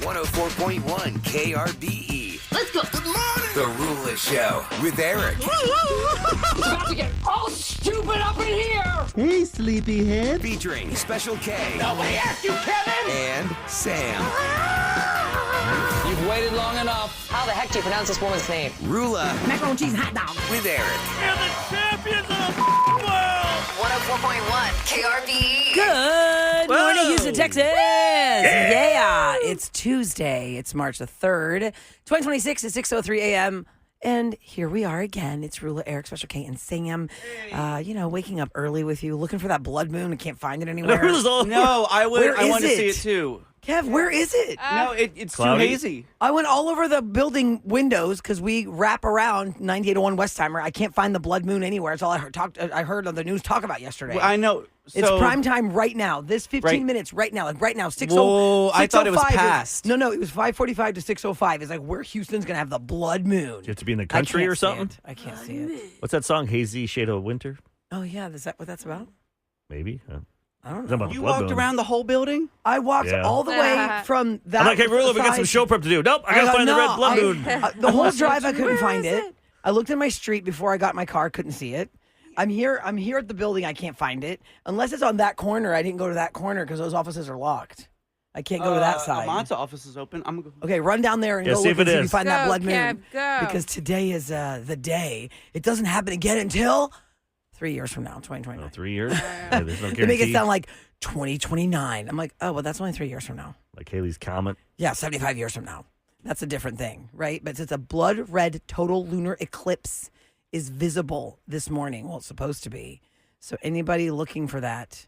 104.1 KRBE. Let's go. Good morning. The Roula Show with Eric. It's about to get all stupid up in here. Hey, sleepyhead. Featuring Special K. Nobody asked you, Kevin. And Sam. You've waited long enough. How the heck do you pronounce this woman's name? Roula Macaroni cheese hot dog. with Eric. You're the champions of the world. 104.1 KRBE. Good morning, Houston, Texas. Yeah, it's Tuesday. It's March the 3rd, 2026 at 6:03 a.m. And here we are again. It's Roula, Eric, Special K, and Sam. Waking up early with you, looking for that blood moon. I can't find it anywhere. No, I Where want to is see it? it too. Kev, where is it? No, it's too Cloudy. hazy. I went all over the building windows because we wrap around 9801 Westheimer. I can't find the blood moon anywhere. It's all I heard on the news talk about yesterday. Well, I know. It's So, prime time right now. This 15 Right. minutes right now. Like right now, 6:05. Whoa, I thought it was 6:05 past. No, it was 5:45 to 6:05. It's like where Houston's going to have the blood moon. You have to be in the I country can't or see something? it. I can't see it. What's that song? Hazy Shade of Winter? Oh, yeah. Is that what that's about? Maybe. I don't Is that know. about the You blood walked moon? around the whole building? I walked Yeah. all the way from that. I'm like, hey, Roula, we got some side- show prep to do. Nope, I got to find the red blood moon. The whole drive, I couldn't find it. I looked in my street before I got my car, couldn't see it. I'm here at the building, I can't find it. Unless it's on that corner, I didn't go to that corner because those offices are locked. I can't go to that side. Amonte office is open. I'm gonna go. Okay, run down there and Yeah, go see look if and it see if you is. find that Go, blood moon. Kev, go. Because today is the day. It doesn't happen again until 3 years from now, 2029. Oh, 3 years? Yeah, there's no They make it guarantee. sound like 2029. I'm like, oh, well, that's only 3 years from now. Like Haley's Comet. Yeah, 75 years from now. That's a different thing, right? But it's a blood red total lunar eclipse is visible this morning. Well, it's supposed to be. So anybody looking for that,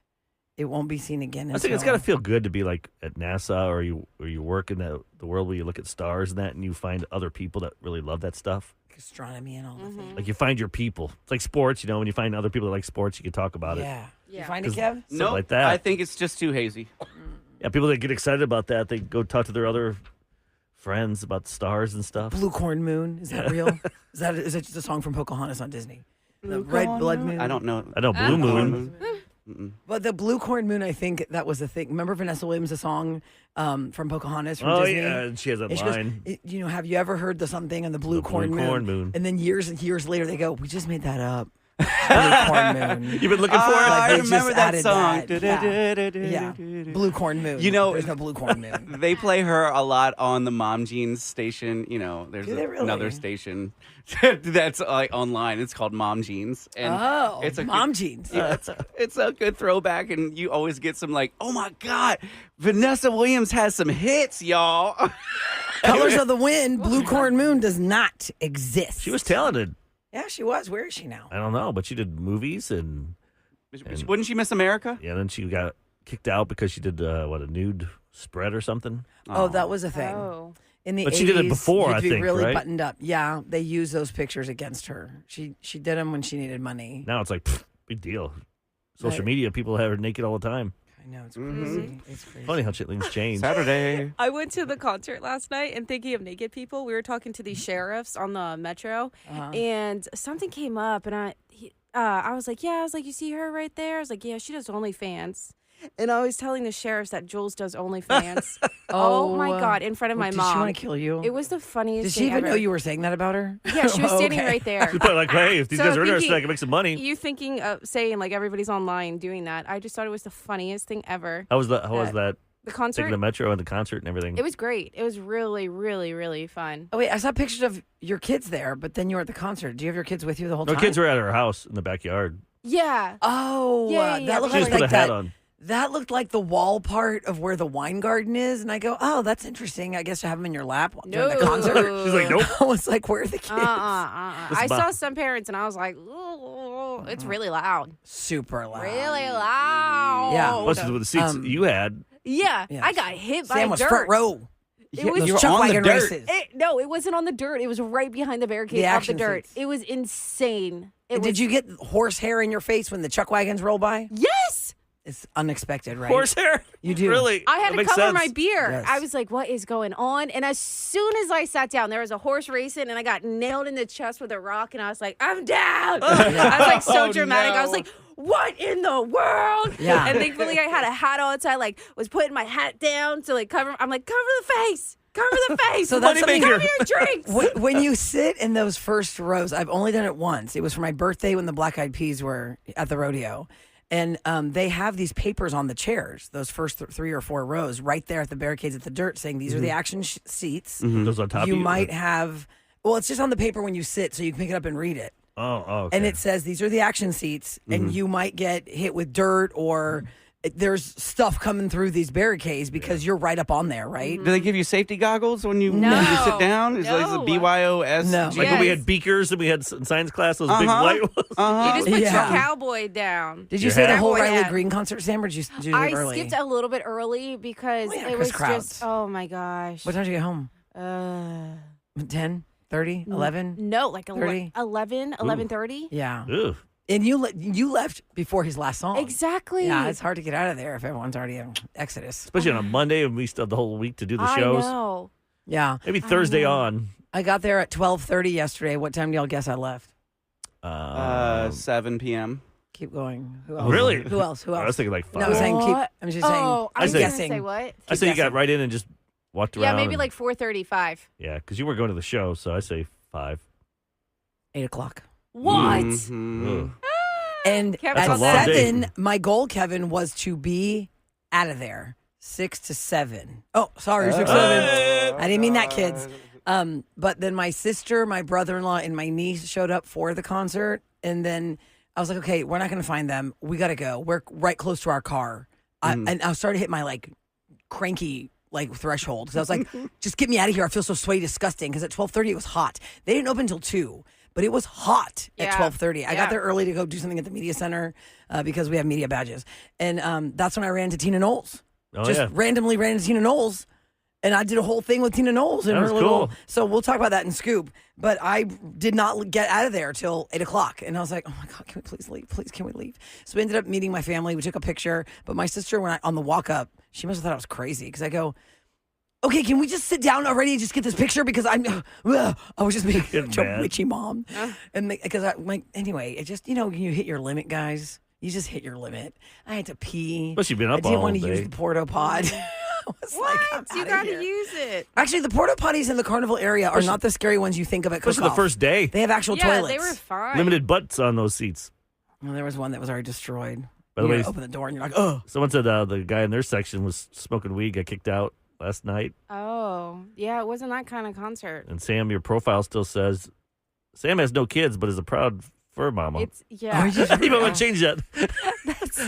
it won't be seen again. I think it's got to feel good to be like at NASA or you work in the world where you look at stars and that and you find other people that really love that stuff. astronomy and all the things. Like you find your people. It's like sports, when you find other people that like sports, you can talk about it. Yeah. You Yeah. find it, 'Cause- Kev? Something Nope, like that. I think it's just too hazy. Yeah, people that get excited about that, they go talk to their other friends about stars and stuff. Blue corn moon. Is that real? Is it just a song from Pocahontas on Disney? The red blood moon. I don't know. I know Blue Moon. But the blue corn moon, I think that was the thing. Remember Vanessa Williams' song from Pocahontas from Oh, Disney? yeah, and she has that And she goes, line. have you ever heard the something on the blue The corn blue moon? corn moon. And then years and years later, they go, we just made that up. Blue corn moon. You've been looking for it? I they just remember that added song. that. Yeah. Blue corn moon. You know- there's no blue corn moon. They play her a lot on the Mom Jeans station. There's Do they really? another station that's like online. It's called Mom Jeans. And Oh, it's a mom good, jeans. Yeah, it's a good throwback, and you always get some like, oh my God, Vanessa Williams has some hits, y'all. Colors of the Wind, Blue Corn Moon does not exist. She was talented. Yeah, she was. Where is she now? I don't know, but she did movies and Wouldn't she Miss America? yeah, then she got kicked out because she did a nude spread or something. Oh, that was a thing. Oh. In the But 80s, she did it before, you had I to be think, really right? buttoned up. Yeah, they used those pictures against her. She did them when she needed money. Now it's like big deal. Social Right. media, people have her naked all the time. I know, it's crazy. It's crazy. Funny how things change. Saturday. I went to the concert last night, and thinking of naked people, we were talking to these sheriffs on the metro, and something came up, and I was like, you see her right there? I was like, yeah, she does OnlyFans. And I was telling the sheriffs that Jules does OnlyFans. Oh my God, in front of my Did mom. she want to kill you? It was the funniest Did she thing even ever. know you were saying that about her? Yeah, she was standing Okay. right there. She's probably like, hey, if these So guys are interested, thinking- I can make some money. You thinking of saying like everybody's online doing that. I just thought it was the funniest thing ever. How was that? The Taking concert, the metro and the concert and everything. it was great. It was really, really, really fun. Oh, wait, I saw pictures of your kids there, but then you were at the concert. Do you have your kids with you the whole No, time? kids were at her house in the backyard. Yeah. Oh, Yeah, yeah, that looked She just like put a hat on. That looked like the wall part of where the wine garden is, and I go, "Oh, that's interesting. I guess to have them in your lap during the concert." She's like, nope. I was like, "Where are the kids?" I saw some parents and I was like, ooh, it's really loud. Super loud. Really loud. Yeah. Plus, with the seats you had. Yeah. Yes. I got hit by Sam was dirt. front row. It was- Those You were chuck on the wagon dirt. races. No, it wasn't on the dirt. It was right behind the barricade The of the action dirt. seats. It was insane. Did you get horse hair in your face when the chuck wagons roll by? Yes. It's unexpected, right? Horsehair? You do. Really? I had That to makes cover sense. my beer. Yes. I was like, what is going on? And as soon as I sat down, there was a horse racing and I got nailed in the chest with a rock and I was like, I'm down. I was like so Oh, dramatic. I was no. like, what in the world? Yeah. And thankfully I had a hat on, so I like was putting my hat down to like cover. I'm like, cover the face. Cover the face. So that's cover something- your drinks. When you sit in those first rows, I've only done it once. It was for my birthday when the Black Eyed Peas were at the rodeo. And they have these papers on the chairs, those first 3 or 4 rows, right there at the barricades at the dirt, saying these are the action seats. Those on top You of you? might have, well, it's just on the paper when you sit, so you can pick it up and read it. Oh, okay. And it says these are the action seats, and you might get hit with dirt or there's stuff coming through these barricades because you're right up on there, right? Do they give you safety goggles when you sit down? Is it No. BYOS? No. Like when we Yes. had beakers and we had in science class, those big white ones. You just put Yeah. your cowboy down. Did you Your say the hat. whole Cowboy Riley hat. Green concert, Sam, or did you do it I early? skipped a little bit early because Oh, yeah, it 'cause was crowds. just, oh my gosh. What time did you get home? 10, 30, 11? No, like 30? 11:30. Yeah. Ugh. And you left before his last song. Exactly. Yeah, it's hard to get out of there if everyone's already in Exodus. Especially on a Monday and we still have the whole week to do the I shows. know. Yeah. Maybe Thursday on. I got there at 12:30 yesterday. What time do y'all guess I left? 7 p.m. Keep going. Who else? Really? Who else? Who else? I was thinking like 5. No, I'm saying keep. What? I'm just saying. Oh, I I was say- going to guessing. say what? I say you got guessing. right in and just walked around. Yeah, maybe and- like 4:35. Yeah, because you were going to the show, so I say 5. 8 o'clock. What? Ugh. And Kevin's at on that. 7, my goal, Kevin, was to be out of there 6 to 7. Oh, sorry, 6 to 7. I didn't mean that, kids. But then my sister, my brother-in-law, and my niece showed up for the concert, and then I was like, okay, we're not going to find them. We got to go. We're right close to our car. And I started to hit my like cranky like threshold because I was like, just get me out of here. I feel so sweaty, disgusting. Because at 12:30 it was hot. They didn't open until 2. But it was hot at Yeah. 12:30. I Yeah. got there early to go do something at the media center because we have media badges. And that's when I ran to Tina Knowles. Oh, Just yeah. randomly ran into Tina Knowles. And I did a whole thing with Tina Knowles and That her was little. cool. So we'll talk about that in Scoop. But I did not get out of there till 8 o'clock. And I was like, oh my God, can we please leave? Please, can we leave? So we ended up meeting my family. We took a picture. But my sister, on the walk up, she must have thought I was crazy because I go, okay, can we just sit down already and just get this picture? Because I was just being Getting such a mad. witchy mom. And because anyway, it just, you hit your limit, guys. You just hit your limit. I had to pee. Plus, you've been up I didn't all want to use day. the porta pod. I was like, I'm You outta got to here. use it. Actually, the porta potties in the carnival area are not the scary ones you think of at Especially cook-off. the first day. They have actual Yeah, toilets. they were fine. Limited butts on those seats. Well, there was one that was already destroyed. By the You way, open the door and you're like, oh. someone said the guy in their section was smoking weed, got kicked out last night. Oh, yeah, it wasn't that kind of concert. And Sam, your profile still says Sam has no kids, but is a proud fur mama. It's, yeah. you might want to change that.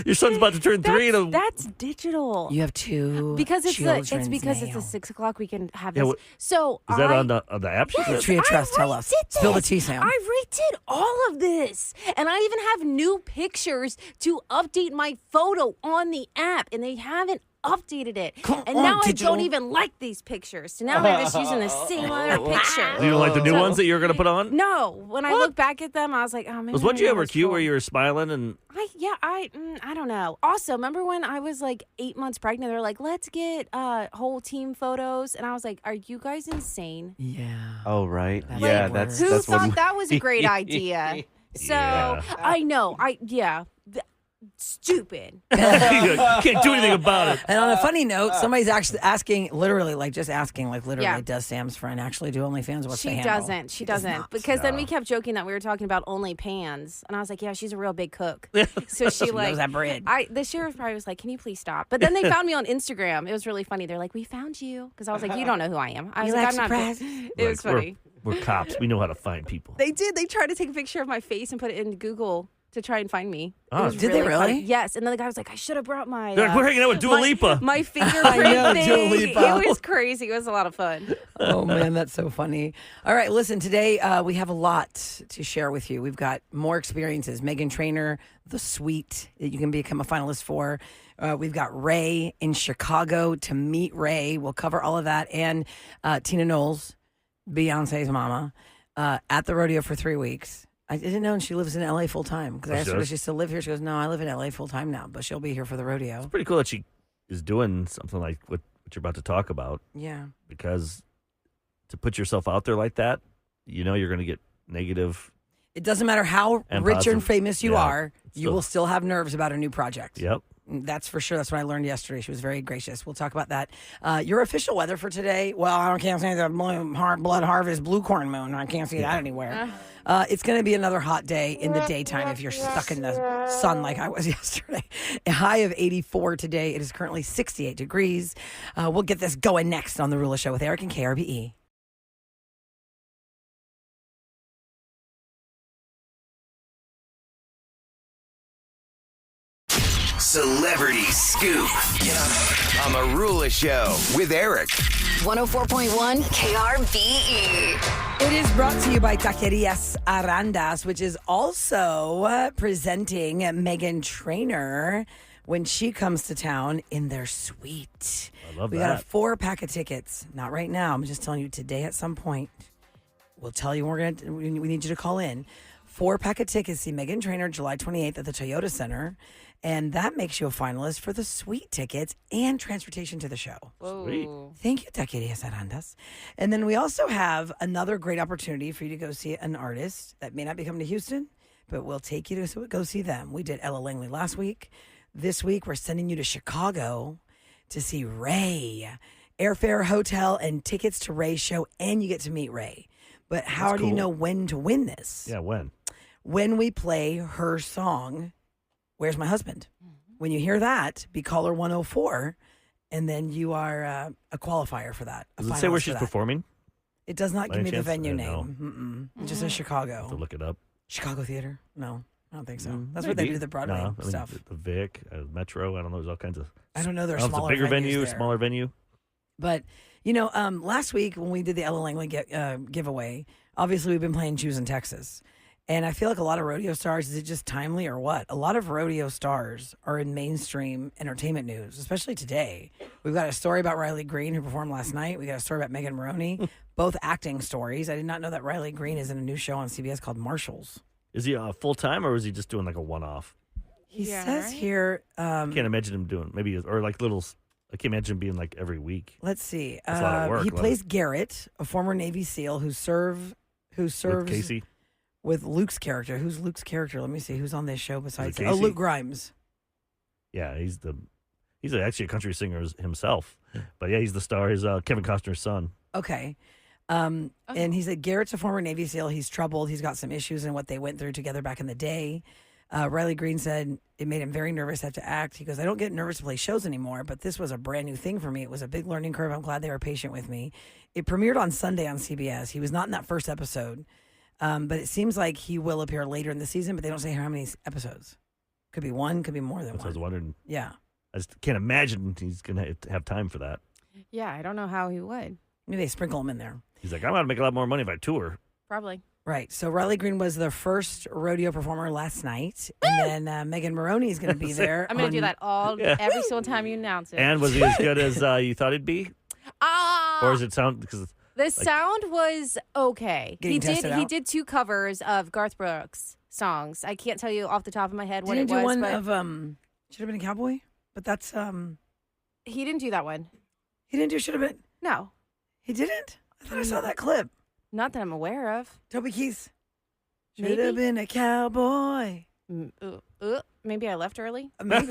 Your son's about to turn 3. And That's digital. You have 2 Because it's children's it's a nail. 6 o'clock. We can have Yeah, this. what- So is that I- on the app? she said? Tree of Trust, I tell us. redid Spill the this. tea, Sam. I redid all of this. And I even have new pictures to update my photo on the app. And they haven't updated it. Come and on, now digital. I don't even like these pictures. So now they're just using the same other picture. You don't like the new So- ones that you're going to put on? No. When I look back at them, I was like, oh, man. Was one you ever cute where you were smiling and I don't know. Also, remember when I was like 8 months pregnant? They're like, let's get whole team photos. And I was like, are you guys insane? Yeah. Oh, right. That's yeah, the that's Who that's thought one. that was a great idea? So Yeah. I know. Stupid. you can't do anything about it. And on a funny note, somebody's actually asking, literally, Yeah. does Sam's friend actually do OnlyFans? What's the She handle? doesn't. She does doesn't. not. Because then we kept joking that we were talking about only pans, and I was like, "Yeah, she's a real big cook." So she like knows that bread. The sheriff probably was like, "Can you please stop?" But then they found me on Instagram. It was really funny. They're like, "We found you," because I was like, "You don't know who I am." I was You like, like "I'm not." surprise? It was Like, funny. We're cops. We know how to find people. They did. They tried to take a picture of my face and put it in Google to try and find me. It Oh, was did they funny. really? Yes. And then the guy was like, I should have brought my. They're like, we're hanging out with Dua Lipa. My fingerprint I know, thing. Dua Lipa. It was crazy. It was a lot of fun. Oh man, that's so funny. All right, listen, today we have a lot to share with you. We've got more experiences. Megan Trainor, The Suite, that you can become a finalist for. We've got Ray in Chicago to meet Ray. We'll cover all of that. And Tina Knowles, Beyonce's mama, at the rodeo for 3 weeks. I didn't know she lives in LA full time because I asked her, does she still live here? She goes, no, I live in LA full time now, but she'll be here for the rodeo. Pretty cool that she is doing something like what you're about to talk about, Yeah. because to put yourself out there like that, you're going to get negative. It doesn't matter how And rich positive. and famous you Yeah, are, you still- will still have nerves about a new project. Yep. That's for sure. That's what I learned yesterday. She was very gracious. We'll talk about that. Your official weather for today. Well, I can't say the blood harvest blue corn moon. I can't see that anywhere. It's going to be another hot day in the daytime if you're stuck in the sun like I was yesterday. A high of 84 today. It is currently 68 degrees. We'll get this going next on The Roula Show with Eric and KRBE. Celebrity Scoop on the Roula Show with Eric. 104.1 KRBE. It is brought to you by Taquerias Arandas, which is also presenting Meghan Trainor when she comes to town in their suite. I love We that. got a 4-pack of tickets. Not right now. I'm just telling you today at some point. We'll tell you we need you to call in. 4-pack of tickets. See Meghan Trainor July 28th at the Toyota Center. And that makes you a finalist for the suite tickets and transportation to the show. Sweet. Thank you, Taquerias Arandas. And then we also have another great opportunity for you to go see an artist that may not be coming to Houston, but we'll take you to go see them. We did Ella Langley last week. This week, we're sending you to Chicago to see Ray. Airfare, hotel, and tickets to Ray's show, and you get to meet Ray. But how That's do you cool. know when to win this? Yeah, when? When we play her song, Where's My Husband? When you hear that, be caller 104, and then you are a qualifier for that. Does it say where she's performing? It does not By give me any the chance? venue I don't name. It just says Chicago. I have to look it up. Chicago Theater? No, I don't think so. That's where they Maybe. do the Broadway No, I mean, stuff. The Vic, Metro. I don't know. There's all kinds of. I don't know. There's I don't know smaller if it's a bigger venues venue, there. smaller venue. But, last week when we did the Ella Langley giveaway, obviously we've been playing Choose in Texas. And I feel like a lot of rodeo stars, is it just timely or what? A lot of rodeo stars are in mainstream entertainment news, especially today. We've got a story about Riley Green, who performed last night. We got a story about Megan Maroney, both acting stories. I did not know that Riley Green is in a new show on CBS called Marshalls. Is he full time or is he just doing like a one off? He Yeah, says right? here, Can't imagine him doing maybe or like little. I can't imagine him being like every week. let's see. That's a lot of work, He a lot plays Garrett, a former Navy SEAL who serves With Casey. with Luke's character. Who's Luke's character? Let me see. Who's on this show besides it him? Oh, Casey? Luke Grimes. Yeah, he's actually a country singer himself. But yeah, he's the star. He's Kevin Costner's son. Okay. And he said Garrett's a former Navy SEAL. He's troubled. He's got some issues in what they went through together back in the day. Riley Green said it made him very nervous to have to act. He goes, I don't get nervous to play shows anymore, but this was a brand new thing for me. It was a big learning curve. I'm glad they were patient with me. It premiered on Sunday on CBS. He was not in that first episode, but it seems like he will appear later in the season, but they don't say how many episodes. Could be one, could be more than So I was one. wondering. Yeah. I just can't imagine he's gonna have time for that. Yeah, I don't know how he would. Maybe they sprinkle him in there. He's like, I'm gonna make a lot more money if I tour. Probably. Right. So Riley Green was the first rodeo performer last night. And then Megan Maroney is going to be there. I'm going to do that every single time you announce it. And was he as good as you thought he'd be, or does it sound because The sound was okay. Getting tested He out? did 2 covers of Garth Brooks songs. I can't tell you off the top of my head what Didn't it do was, one but of Should Have Been a Cowboy? But that's he didn't do that one. he didn't do Should Have Been. No, He didn't? I thought I saw that clip. not that I'm aware of. Toby Keith. Should Maybe. have been a cowboy. Maybe I left early. Maybe.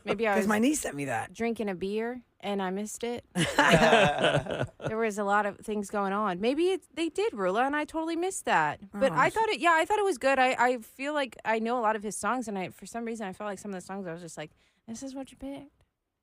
Maybe I Because was my niece sent me that. drinking a beer and I missed it. There was a lot of things going on. Maybe they did Roula and I totally missed that. But Oh, I thought it was good. I feel like I know a lot of his songs and for some reason I felt like some of the songs I was just like, this is what you picked.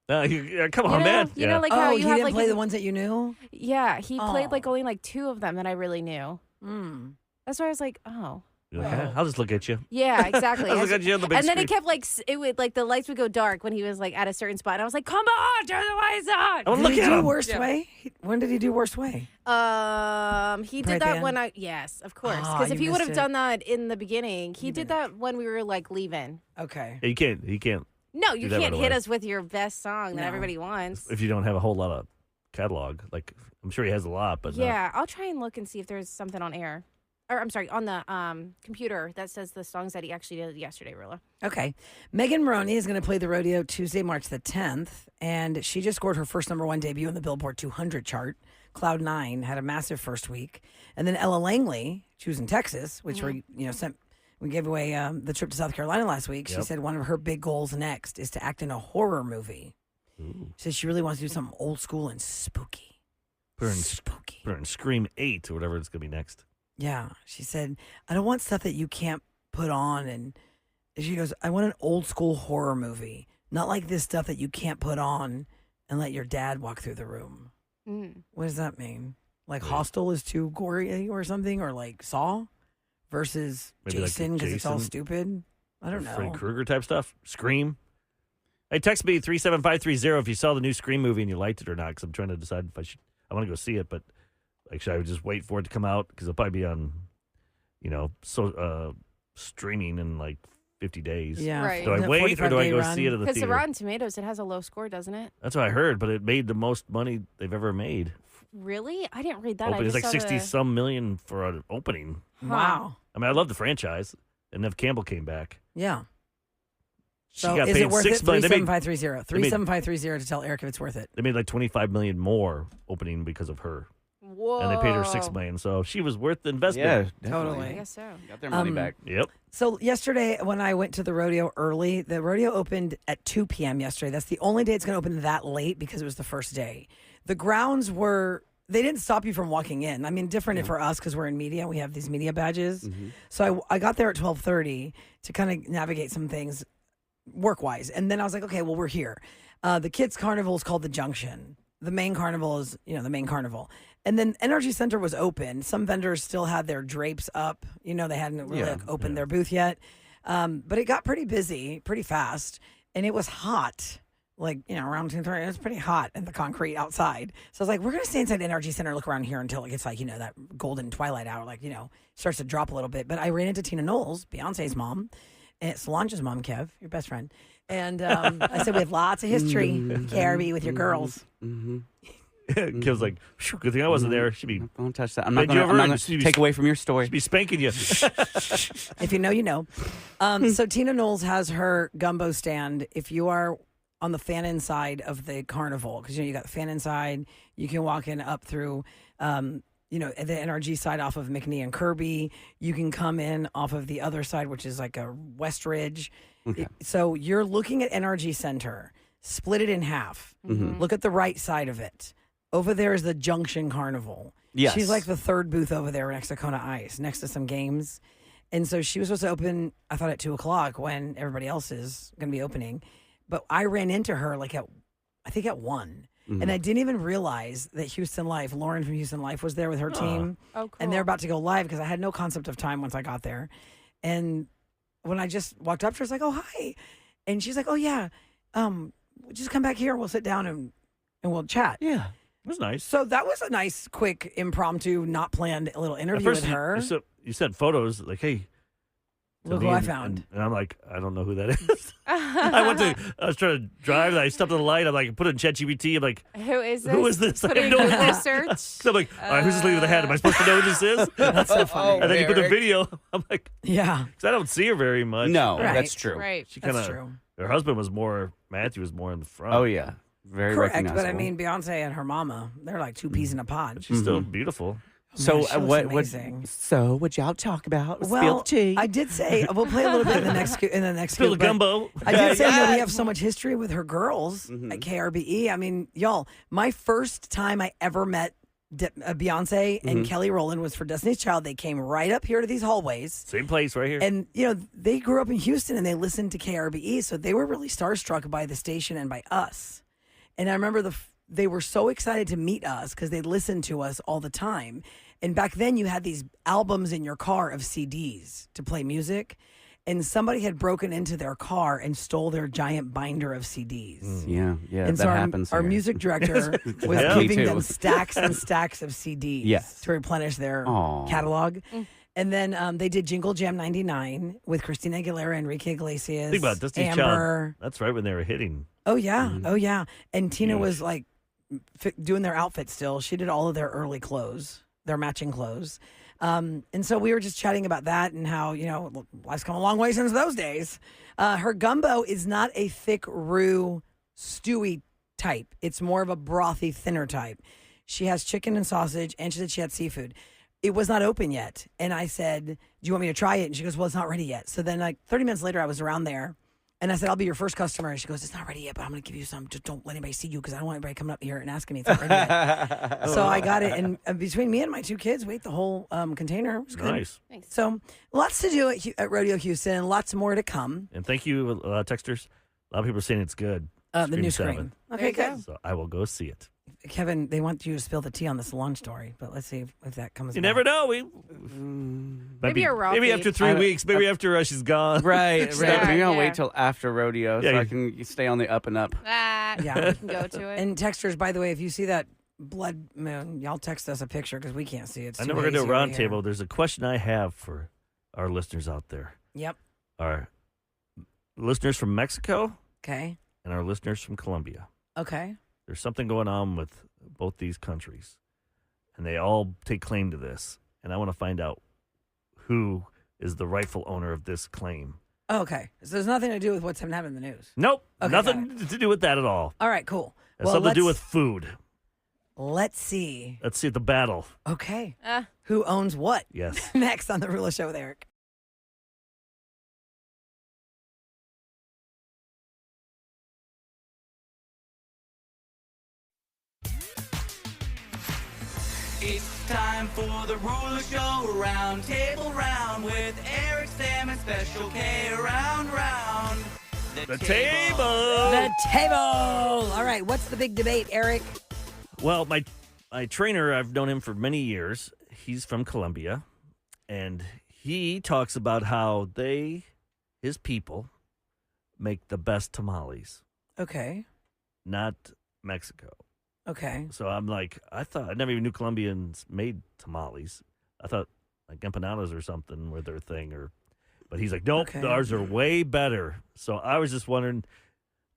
come on, You know? man. You know, like Oh, how he you have didn't like play the ones that you knew? Yeah, he played Oh. like only like 2 of them that I really knew. Mm. That's why I was like, oh. You're like, "Yeah, I'll just look at you. Yeah, exactly. I'll look at you on the big and then screen. it kept like it would like the lights would go dark when he was like at a certain spot. And I was like, "Come on, turn the lights on." I want to Did look he at do him. Worst Way? When did he do Worst Way? He Right did at the that when end? yes, of course. Ah, Because if you he would missed have it. done that in the beginning, he You did did that when we were like leaving. Okay. He can't No, you Do that can't right hit away. us with your best song that No. everybody wants. if you don't have a whole lot of catalog. Like I'm sure he has a lot, but Yeah, I'll try and look and see if there's something on air. Or I'm sorry, on the computer that says the songs that he actually did yesterday, Roula. Okay. Megan Maroney is going to play the rodeo Tuesday, March the 10th, and she just scored her first #1 debut on the Billboard 200 chart. Cloud9 had a massive first week. And then Ella Langley, she was in Texas, which were, sent we gave away the trip to South Carolina last week. She Yep. said one of her big goals next is to act in a horror movie. Ooh. She said she really wants to do something old school and spooky. Put her in, Spooky. put her in Scream 8 or whatever it's going to be next. Yeah. She said, I don't want stuff that you can't put on. And she goes, I want an old school horror movie, not like this stuff that you can't put on and let your dad walk through the room. What does that mean? Like Hostel is too gory or something, or like Saw versus Maybe like Jason because it's all Jason? stupid? I don't know. Freddy Krueger type stuff. Scream. Hey, text me 37530 if you saw the new Scream movie and you liked it or not, because I'm trying to decide if I want to go see it, but like, should I just wait for it to come out? Because it'll probably be on, streaming in like 50 days. Yeah. Right. Do I The wait or do I 45-day go run. see it at the Because the theater? Rotten Tomatoes, it has a low score, doesn't it? That's what I heard, but it made the most money they've ever made. Really? I didn't read that. It's like saw 60 the- some million for an opening. Wow. I mean, I love the franchise. And Nev Campbell came back. Yeah. She So got is paid it worth $6 it? million. 37530. 37530 to tell Eric if it's worth it. They made like 25 million more opening because of her. Whoa. And they paid her $6 million. So she was worth the investment. Yeah, I Totally. guess so. Got their money back. Yep. So yesterday when I went to the rodeo early, the rodeo opened at 2 p.m. yesterday. That's the only day it's going to open that late because it was the first day. The grounds they didn't stop you from walking in. I mean, different for us because we're in media. We have these media badges. So I got there at 12:30 to kind of navigate some things work-wise. And then I was like, okay, well, we're here. The kids' carnival is called the Junction. The main carnival is, the main carnival. And then Energy Center was open. Some vendors still had their drapes up. They hadn't really opened their booth yet. But it got pretty busy pretty fast. And it was hot. Like, around 2:30, it was pretty hot in the concrete outside. So I was like, we're going to stay inside Energy Center, look around here until it gets like, that golden twilight hour, like, starts to drop a little bit. But I ran into Tina Knowles, Beyonce's mom, and Solange's mom, Kev, your best friend. And I said, we have lots of history, KRB, with your girls. Kid's like, "Phew, good thing I wasn't there. She'd be Don't touch that. I'm Did not you going ever- to take away from your story. she'd be spanking you." If you know, you know. So Tina Knowles has her gumbo stand. If you are on the fan inside of the carnival, because you got the fan inside, you can walk in up through, the NRG side off of McNee and Kirby. You can come in off of the other side, which is like a West Ridge. Okay. So you're looking at NRG Center, split it in half. Look at the right side of it. Over there is the Junction Carnival. Yes. She's like the third booth over there next to Kona Ice, next to some games. And so she was supposed to open, I thought, at 2 o'clock when everybody else is going to be opening. But I ran into her like at 1. And I didn't even realize that Houston Life, Lauren from Houston Life, was there with her team. Oh, cool. And they're about to go live because I had no concept of time once I got there. And when I just walked up to her, I was like, oh, hi. And she's like, oh, yeah, just come back here. We'll sit down and we'll chat. Yeah. It was nice. So that was a nice, quick, impromptu, not planned little At interview first, with her. you sent photos like, "Hey, to Look me," who I and- found. and I'm like, I don't know who that is. I was trying to drive, and I stopped at the light. I'm like, put it in ChatGPT. I'm like, Who is this? who is this? I Put it in have no Google idea. search. So I'm like, all right, who's this lady with the hat? Am I supposed to know who this is? That's so funny. And then you put the video. I'm like, Yeah, because I don't see her very much. No, Right. that's true. Right. She that's kind true. of. Her husband was more. Matthew was more in the front. Oh, yeah. Very Correct. recognizable. But I mean, Beyonce and her mama, they're like two peas in a pod. She's still beautiful. So she looks what? amazing. So what y'all talk about? Spill Well, the tea. I did say we'll play a little bit in the next Spill the scoop, but gumbo. I did say that we Yes. have so much history with her girls at KRBE. I mean, y'all, my first time I ever met Beyonce and Kelly Rowland was for Destiny's Child. They came right up here to these hallways. Same place right here. And, they grew up in Houston and they listened to KRBE. So they were really starstruck by the station and by us. And I remember they were so excited to meet us because they listened to us all the time. And back then you had these albums in your car of CDs to play music. And somebody had broken into their car and stole their giant binder of CDs. yeah, And that so happens. our here. music director was Yeah. giving Me them too. stacks and stacks of CDs Yes. to replenish their Aw. catalog. And then they did Jingle Jam 99 with Christina Aguilera, Enrique Iglesias, Think about Destiny's Amber. Child. That's right when they were hitting. Oh, yeah. Mm-hmm. Oh, yeah. And Tina was like doing their outfit still. She did all of their early clothes, their matching clothes. And so we were just chatting about that and how, life's come a long way since those days. Her gumbo is not a thick roux stewy type. It's more of a brothy, thinner type. She has chicken and sausage, and she said she had seafood. it was not open yet. And I said, do you want me to try it? And she goes, well, it's not ready yet. So then like 30 minutes later, I was around there. And I said, I'll be your first customer. And she goes, it's not ready yet, but I'm going to give you some. Just don't let anybody see you because I don't want anybody coming up here and asking me if it's not ready yet. So I got it. And between me and my 2 kids, we ate the whole container. It was good. Nice. So lots to do at Rodeo Houston. Lots more to come. And thank you, texters. A lot of people are saying it's good. The new 7. screen. Okay, good. So I will go see it. Kevin, they want you to spill the tea on the salon story, but let's see if that comes You about. never know. Maybe you're Ralphie. Maybe after 3 weeks. Maybe after she's gone. Right. Yeah, Maybe I'll yeah. wait till after rodeo so Yeah, I can stay on the up and up. Yeah. We can go to it. And texters, by the way, if you see that blood moon, y'all text us a picture because we can't see it. It's I too know we're going to do a hazy over here. roundtable. There's a question I have for our listeners out there. Yep. Our listeners from Mexico Okay. and our listeners from Colombia. Okay. There's something going on with both these countries, and they all take claim to this. And I want to find out who is the rightful owner of this claim. Okay. So there's nothing to do with what's happening in the news. Nope, Okay, nothing to do with that at all. All right, cool. It has something to do with food. Let's see. Let's see the battle. Okay. Who owns what? Yes. Next on the Roula Show with Eric. It's time for the Roula Show round table round with Eric, Sam, and Special K round. The table. The table. All right. What's the big debate, Eric? Well, my trainer, I've known him for many years. He's from Colombia, and he talks about how his people, make the best tamales, Okay. not Mexico. Okay. So I'm like, I never even knew Colombians made tamales. I thought like empanadas or something were their thing, but he's like, nope, Okay. ours are way better. So I was just wondering,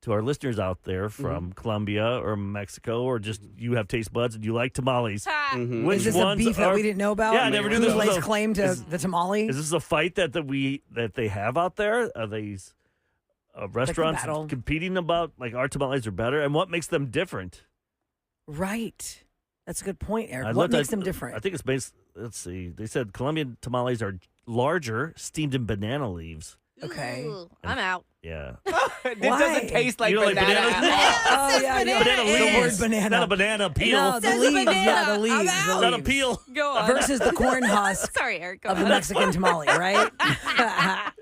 to our listeners out there from Colombia or Mexico, or just you have taste buds and you like tamales, which Is this a ones beef that we didn't know about? Yeah, I never knew Who this was lays a- claim to the tamale? Is this a fight that they have out there? Are these restaurants battle. competing about like our tamales are better, and what makes them different? Right. That's a good point, Eric. I What looked makes at- them different? I think it's based. Let's see. They said Colombian tamales are larger, steamed in banana leaves. Okay. Ooh, I'm out. Yeah, It Why? doesn't taste like You don't like banana. bananas? Oh, yeah, yeah. banana The leaves. word banana. Not a banana peel. No, the Says leaves. banana. Yeah, the I'm leaves. the out. Not a leaves. peel. Go on. Versus the corn husk Sorry, Eric. Go of the on. Mexican tamale, right?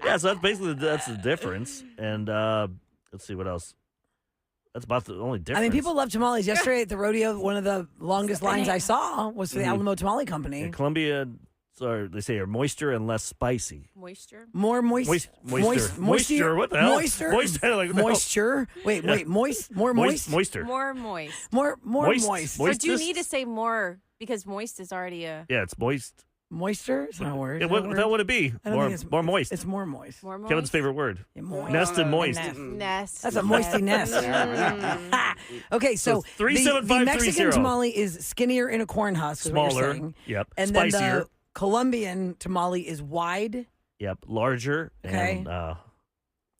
Yeah, so that's basically the difference. And let's see what else. That's about the only difference. I mean, people love tamales. Yesterday at the rodeo, one of the longest lines I saw was for the Alamo Tamale Company. In Colombia, they say are moister and less spicy. Moisture. More moist. Moisture. What the hell? Moisture. Moisture. Like, what the hell? Moisture. Wait. Moist. More moist. Moister. More moist. More Moist. moist. Moist. But you need to say more because moist is already a Yeah, it's moist. Moisture? It's not a word. Yeah, Is what that a the word? hell would it be? I don't think it's More moist. It's more moist. more moist. Kevin's favorite word. Yeah, moist. Nest and moist. Nest. That's a moisty nest. Okay, so, So 37530. the Mexican tamale is skinnier in a corn husk. Is what you're Smaller. saying. Yep. And then Spicier. the Colombian tamale is wide Yep. Larger Okay. and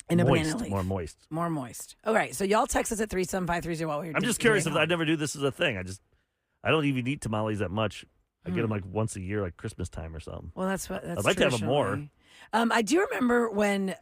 in a moist. banana leaf. More moist. More moist. All right, so y'all text us at 37530 while we're I'm just curious if I never knew this is a thing. I don't even eat tamales that much. I get them like once a year, like Christmas time or something. Well, that's what that's I'd like to have 'em more. traditionally. I do remember when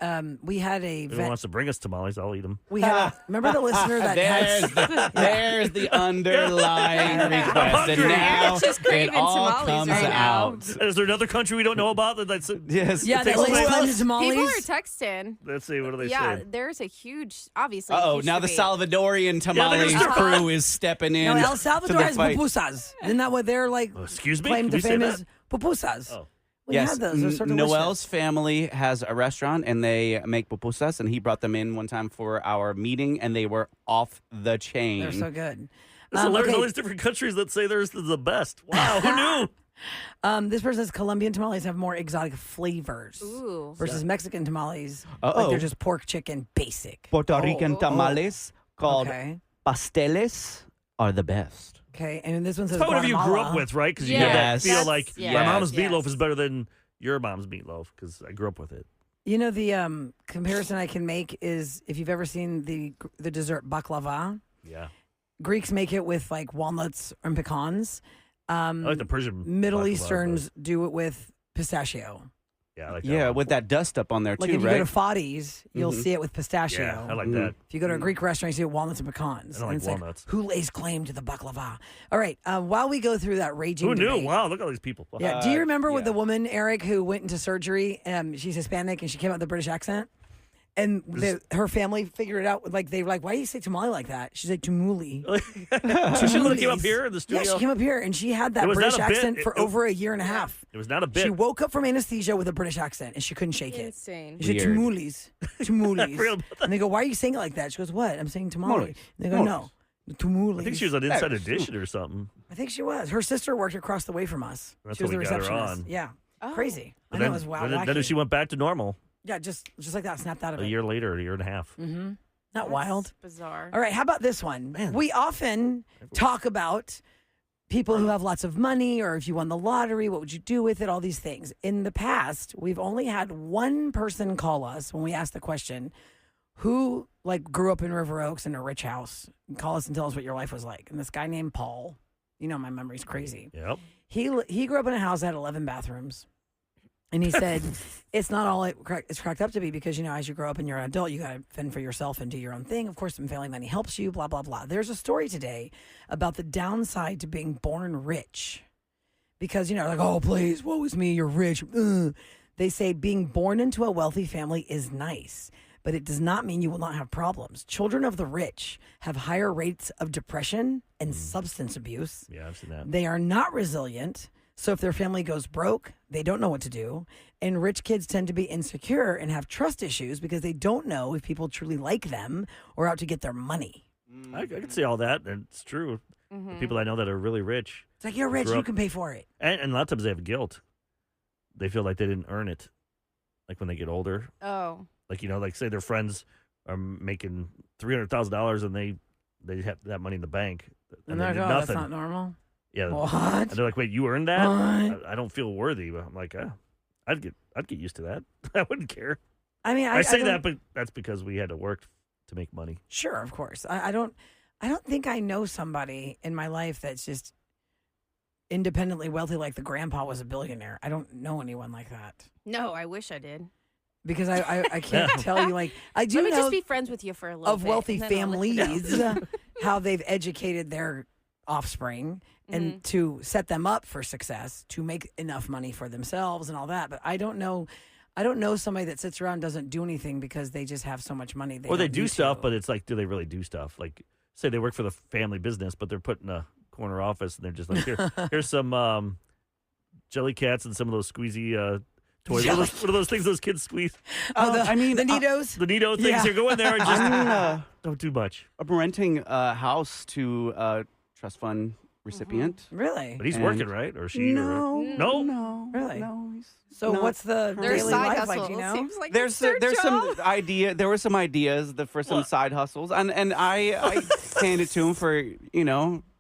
we had a If anyone wants to bring us tamales, I'll eat them. we had remember the listener that There's the underlying request, and hungry. now You're just it craving all tamales comes right now. out. Is there another country we don't know about? That's Yes. yeah that takes lays place. claim to tamales. People are texting. Let's see. What do they Yeah, say? there's a huge, obviously. Oh, huge now the debate. Salvadorian tamales start- crew is stepping in. No, El to Salvador the has fight. pupusas. Isn't that what they're like? Excuse me? Claim Can to you say fame that? as pupusas. Oh. We Yes, had those. They're so delicious. Noel's family has a restaurant and they make pupusas, and he brought them in one time for our meeting, and they were off the chain. They're so good. It's hilarious. okay. All these different countries that say theirs is the best. Wow, who knew? This person says Colombian tamales have more exotic flavors Ooh. versus Mexican tamales. Uh-oh. Like they're just pork, chicken, basic. Puerto Rican tamales called Okay. pasteles are the best. Okay, and this one says It's probably whatever you grew Guatemala. up with, right? Because you Yes. get that feel That's- like yes, my mom's yes. meatloaf is better than your mom's meatloaf because I grew up with it. You know, the comparison I can make is if you've ever seen the dessert baklava, Yeah. Greeks make it with like walnuts and pecans. I like the Persian Middle baklava, Easterns do it with pistachio. but- Yeah, I like that Yeah, one. with that dust up on there Like too, if you right? go to Fadi's, you'll see it with pistachio. Yeah, I like that. If you go to a Greek restaurant, you see walnuts and pecans. I don't And like it's walnuts. who lays claim to the baklava? All right. While we go through that raging Who knew? debate- Wow, look at all these people. Yeah. Do you remember with yeah. the woman, Eric, who went into surgery? She's Hispanic and she came out with a British accent. And her family figured it out. Like, they were like, why do you say tamale like that? She's like, tamuli. So she came up here in the studio? Yeah, she came up here and she had that It was British not a bit. accent for over a year and a half. It was not a bit. She woke up from anesthesia with a British accent and she couldn't shake it. Insane. She said, Weird. tamulis. Tamulis. forgot about And they go, why are you saying it like that? She goes, what? I'm saying tamale. And they go, no. Tamulis. I think she was on Inside Edition or something. I think she was. Her sister worked across the way from us. That's she was how the we got her receptionist. on. Yeah. Oh. Crazy. I But know then, it was wow. then wacky. she went back to normal Yeah, just like that. Snapped out of a it. year later, a year and a half. Mm-hmm. Not wild. Bizarre. All right, how about this one? We often talk about people who have lots of money, or if you won the lottery, what would you do with it? All these things. In the past, we've only had one person call us when we asked the question, who like grew up in River Oaks in a rich house? Call us and tell us what your life was like. And this guy named Paul, you know, my memory's crazy. Yep. He grew up in a house that had 11 bathrooms. And he said, it's not all it's cracked up to be because, you know, as you grow up and you're an adult, you got to fend for yourself and do your own thing. Of course, some family money helps you, blah, blah, blah. There's a story today about the downside to being born rich. Because, you know, like, oh, please, woe is me, you're rich. Ugh. They say being born into a wealthy family is nice, but it does not mean you will not have problems. Children of the rich have higher rates of depression and substance abuse. Yeah, I've seen that. They are not resilient. So if their family goes broke, they don't know what to do. And rich kids tend to be insecure and have trust issues because they don't know if people truly like them or out to get their money. I can see all that, and it's true. The people I know that are really rich. It's like, you're rich, Grew you up- can pay for it. And a lot of times they have guilt. They feel like they didn't earn it. Like when they get older. Oh. Like, you know, like say their friends are making $300,000 and they have that money in the bank. And they did that's nothing. not normal. Yeah. What? And they're like, wait, you earned that? What? I don't feel worthy. But I'm like, I'd get used to that. I wouldn't care. I mean, I say don't- that, but that's because we had to work to make money. Sure, of course. I don't think I know somebody in my life that's just independently wealthy like the grandpa was a billionaire. I don't know anyone like that. No, I wish I did. Because I can't tell you, like, I do Let me know just be friends with you for a little of bit. wealthy and then I'll let you know. families how they've educated their offspring and to set them up for success, to make enough money for themselves and all that. But I don't know somebody that sits around and doesn't do anything because they just have so much money. Or they don't do need stuff, to. but it's like, do they really do stuff? Like, say they work for the family business, but they're put in a corner office and they're just like, here's some jelly cats and some of those squeezy toys. What are those things those kids squeeze? I mean, the Nidos. The Nido things. Yeah. Here, go in there and just I'm don't do much. renting a house to a trust fund recipient. Really? But he's And- working, right? Or she? No, Or, no. no, Really? no. He's So not. what's the Their daily side life hustle like? Do you know? seems like There's their some job. idea. There were some ideas for some side hustles, and I handed to him for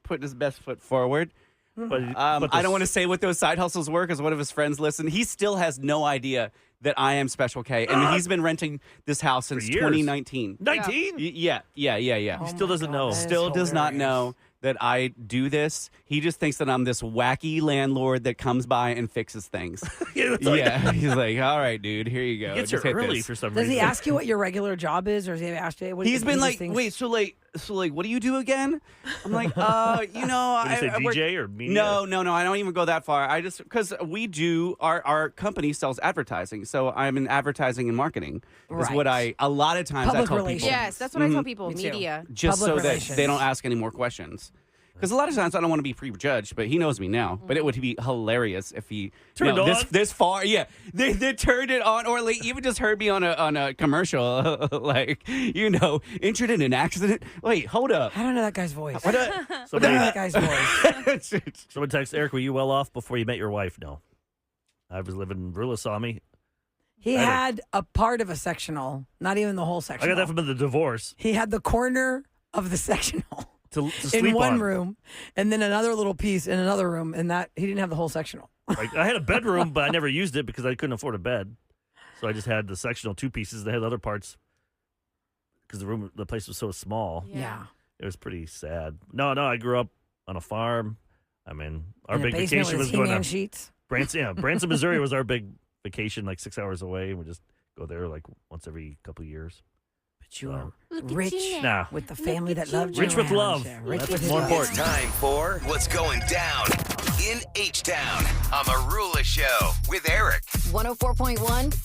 putting his best foot forward. But, I don't want to say what those side hustles were because one of his friends listened. He still has no idea that I am Special K, and he's been renting this house since years. 2019. 19. Yeah. He still doesn't know. That is Still does not hilarious. know that I do this. He just thinks that I'm this wacky landlord that comes by and fixes things. Yeah, he's like, all right, dude, here you go. Gets Just here hit early this." for some Does reason. he ask you what your regular job is, or does he ask you? What He's been like, things? wait, so what do you do again? I'm like, What do you say, I work- DJ or media? No, I don't even go that far. I just because we do our company sells advertising, so I'm in advertising and marketing. Is what Right. a lot of times Public I tell relations. people Yes, that's what I tell people. Me too. Media. just Public so that relations. they don't ask any more questions. Because a lot of times I don't want to be prejudged, but he knows me now. But it would be hilarious if he Turned this on? this far. Yeah, they turned it on, or like even just heard me on a commercial, like injured in an accident. Wait, hold up. I don't know that guy's voice. What I don't know Somebody, that guy's voice. someone texts Eric, were you well off before you met your wife? No. I was living, Roula saw me. He I don't- had a part of a sectional, not even the whole I sectional. got that from the divorce He had the corner of the sectional to in sleep one on. room, and then another little piece in another room, and that he didn't have the whole sectional. Like, I had a bedroom, but I never used it because I couldn't afford a bed. So I just had the sectional two pieces. They had other parts because the place was so small. Yeah. It was pretty sad. No, I grew up on a farm. I mean, our In a big basement vacation with was going He-Man to sheets. Branson, Missouri was our big vacation, like 6 hours away. We just go there like once every couple of years. But you were Look at rich you Nah, with the family that loved you. Rich with around love. you. Rich That's with more love. important. Time for What's Going Down in H-Town on the Roula Show with Eric. 104.1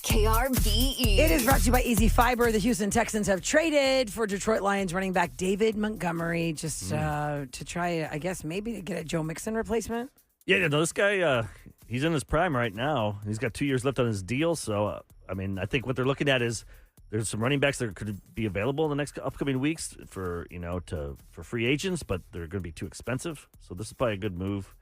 KRBE. It is brought to you by Easy Fiber. The Houston Texans have traded for Detroit Lions running back David Montgomery just to try, I guess, maybe to get a Joe Mixon replacement. Yeah, no, this guy, he's in his prime right now. He's got 2 years left on his deal. So, I mean, I think what they're looking at is there's some running backs that could be available in the next upcoming weeks for free agents, but they're going to be too expensive. So this is probably a good move,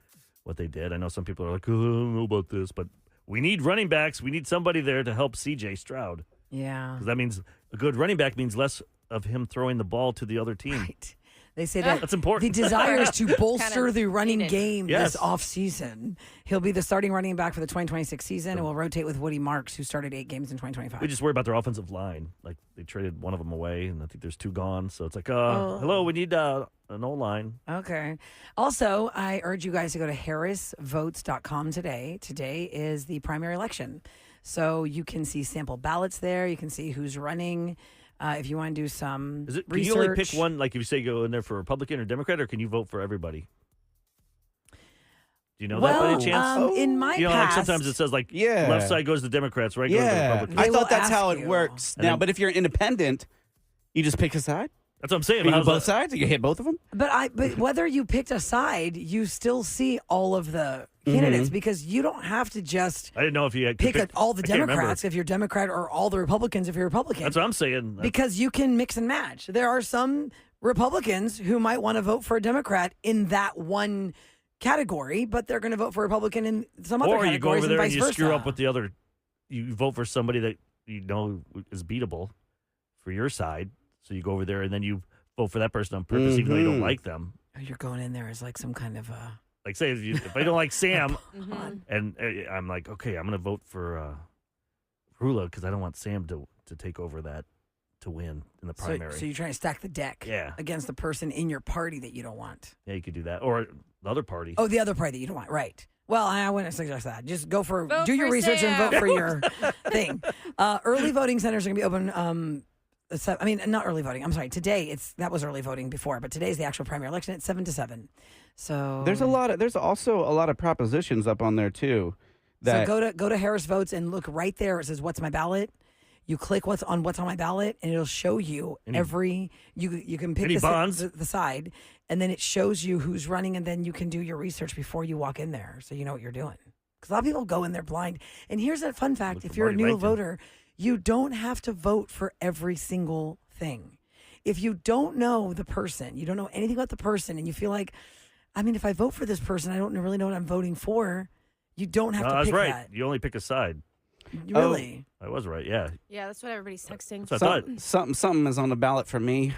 what they did. I know some people are like, oh, I don't know about this, but we need running backs. We need somebody there to help C.J. Stroud. Yeah. Because that means a good running back means less of him throwing the ball to the other team. Right. They say that That's important. the desire is to bolster the running needed. game Yes. this offseason. He'll be the starting running back for the 2026 season and will rotate with Woody Marks, who started 8 games in 2025. We just worry about their offensive line. Like, they traded one of them away, and I think there's 2 gone. So it's like, hello, we need an O-line. Okay. Also, I urge you guys to go to harrisvotes.com today. Today is the primary election. So you can see sample ballots there. You can see who's running. If you want to do some Can research. you only pick one, like if you say go in there for Republican or Democrat, or can you vote for everybody? Do you know that by any chance? In my like past, sometimes it says like Yeah. left side goes to Democrats, right goes to Yeah, Republicans. I They will thought that's how ask it you. works And now. then- But if you're independent, you just pick a side. That's what I'm saying. You but do how's both that- sides. You hit both of them. But whether you picked a side, you still see all of the candidates because you don't have to just I didn't know if you had pick all the I can't remember. Democrats if you're Democrat or all the Republicans if you're Republican. That's what I'm saying. Because you can mix and match. There are some Republicans who might want to vote for a Democrat in that one category, but they're going to vote for a Republican in some other Or you go categories over there and and vice you versa. screw up with the other. You vote for somebody that you know is beatable for your side, so you go over there and then you vote for that person on purpose, even though you don't like them. Oh, you're going in there as like some kind of Like, say if I don't like Sam, Mm-hmm. and I'm like, okay, I'm going to vote for Roula because I don't want Sam to take over that to win in the primary. So you're trying to stack the deck Yeah. against the person in your party that you don't want. Yeah, you could do that, or the other party. Oh, the other party that you don't want, right? Well, I wouldn't suggest that. Just go for Vote do your for research and Sam. vote for your thing. Early voting centers are going to be open. I mean, not early voting. I'm sorry. Today that was early voting before, but today's the actual primary election at 7 to 7. So There's also a lot of propositions up on there too. That So go to Harris Votes and look right there. It says "What's my ballot." You click what's on my ballot, and it'll show you you can pick Any bonds? the side, and then it shows you who's running, and then you can do your research before you walk in there, so you know what you're doing. Because a lot of people go in there blind. And here's a fun fact: Look if for you're a Marty new Langton. voter, you don't have to vote for every single thing. If you don't know the person, you don't know anything about the person, and you feel like, I mean, if I vote for this person, I don't really know what I'm voting for. You don't have No, to that's pick right. that. You only pick a side. Really? I was right. Yeah. Yeah, that's what everybody's texting. That's what I thought. something is on the ballot for me.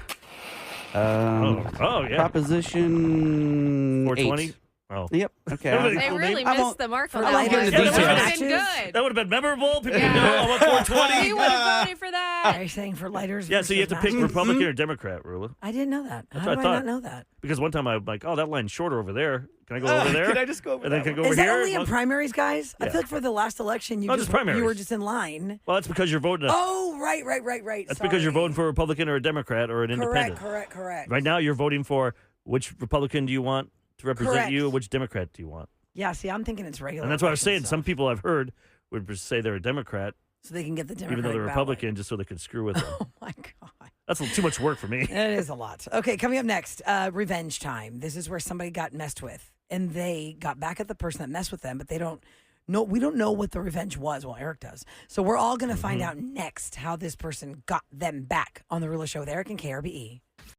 Oh yeah. Proposition 420. 8. Oh. Yep. Okay. Everybody- They Cool really name. I missed won't- the mark on I that won't one. get That into would have details. been good. That would have been memorable. People Yeah. know I want 420. We would have voted for that. Are you saying for lighters? Yeah, so you have to versus pick matches? Republican or Democrat, Rula. I didn't know that. That's How what do I I not thought. know that? Because one time I'm like, oh, that line's shorter over there. Can I go over there? Can I just go over And then that can I go Is over that here? only in Well, primaries, guys? I Yeah. feel like for the last election, No, just you primaries. were just in line. well, that's because you're voting. Oh, right. That's because you're voting for a Republican or a Democrat or an independent. Correct. Right now, you're voting for which Republican do you want to represent Correct. you, which Democrat do you want? Yeah, see, I'm thinking it's regular. And that's what I was election saying. stuff. Some people I've heard would say they're a Democrat, So they can get the Democratic even though they're ballot. Republican, just so they could screw with them. Oh, my God. That's too much work for me. It is a lot. Okay, coming up next, revenge time. This is where somebody got messed with, and they got back at the person that messed with them, but they don't know. We don't know what the revenge was. Well, Eric does. So we're all going to find out next how this person got them back on the Roula Show with Eric and KRBE.